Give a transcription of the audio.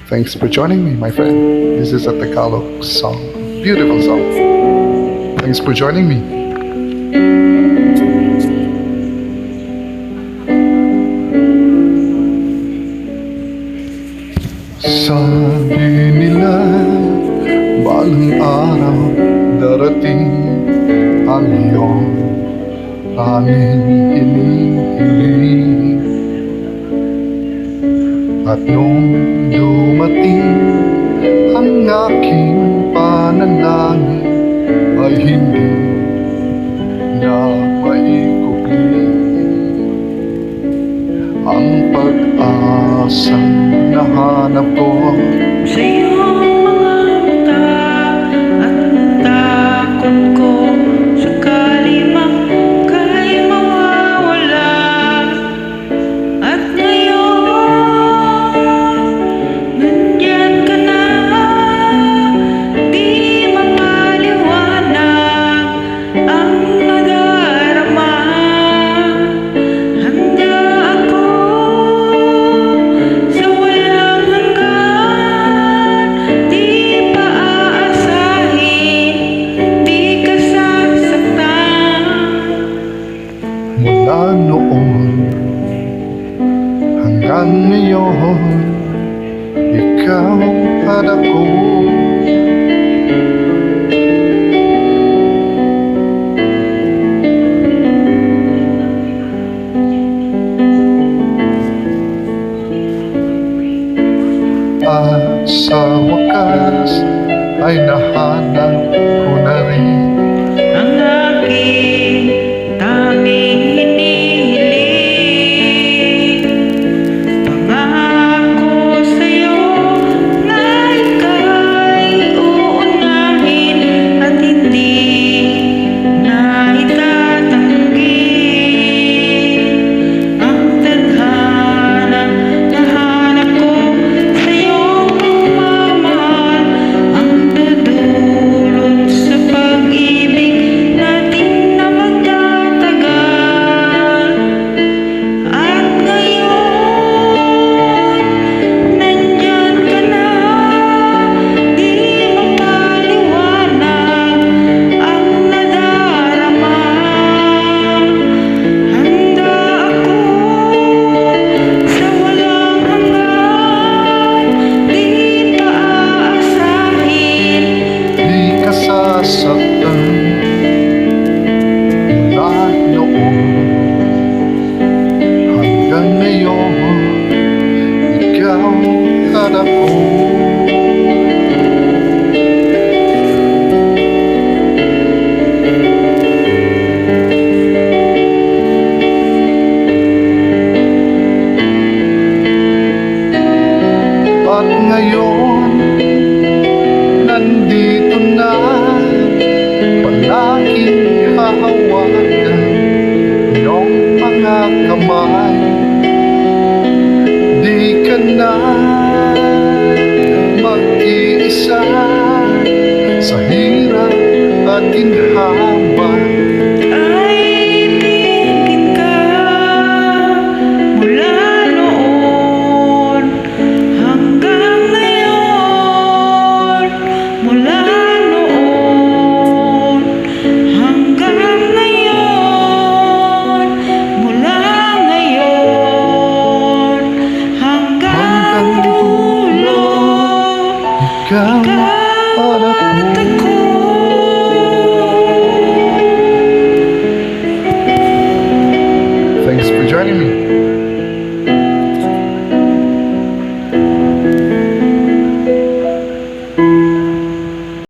Thanks for joining me, my friend. This is a Tagalog song. Beautiful song. Thanks for joining me. Sabi nila, balang araw darating ang iyong tanging hinihiling. At nung dumating ang aking panalangin ay hindi na maikukli ang pag-asang nahanap ko sa iyong mga mata at takot ko sakali kay mawawala. At ngayon, nandyan ka na, di mapaliwanag ang nadarama. Handa ako sa walang hanggan, di pa aasahin, di ka sasaktan. mula noon hanggang ngayon. Ikaw at ako, at sa wakas ay nahanap ko na rin Ang aking tanging hinihiling, pangako sa'yo na ika'y uunahin at hindi na itatanggi. Ang tadhana na hanap ko sa iyong pagmamahal, ang dudulot sa pag-ibig natin na magtatagal. At ngayon, nandyan ka na, di mapaliwanag ang nadarama. Handa ako sa walang hanggan, di pa aasahin. di ka sasaktan. Mula noon hanggang ngayon, ikaw at ako. At ngayon, nandito na, palaging hahawakan iyong mga kamay. Di ka na mag-iisa sa hirap at ginhawa. Ay ibigin ka mula noon hanggang ngayon, mula noon hanggang ngayon, mula ngayon hanggang dulo. Ikaw at ako. Thanks for joining me.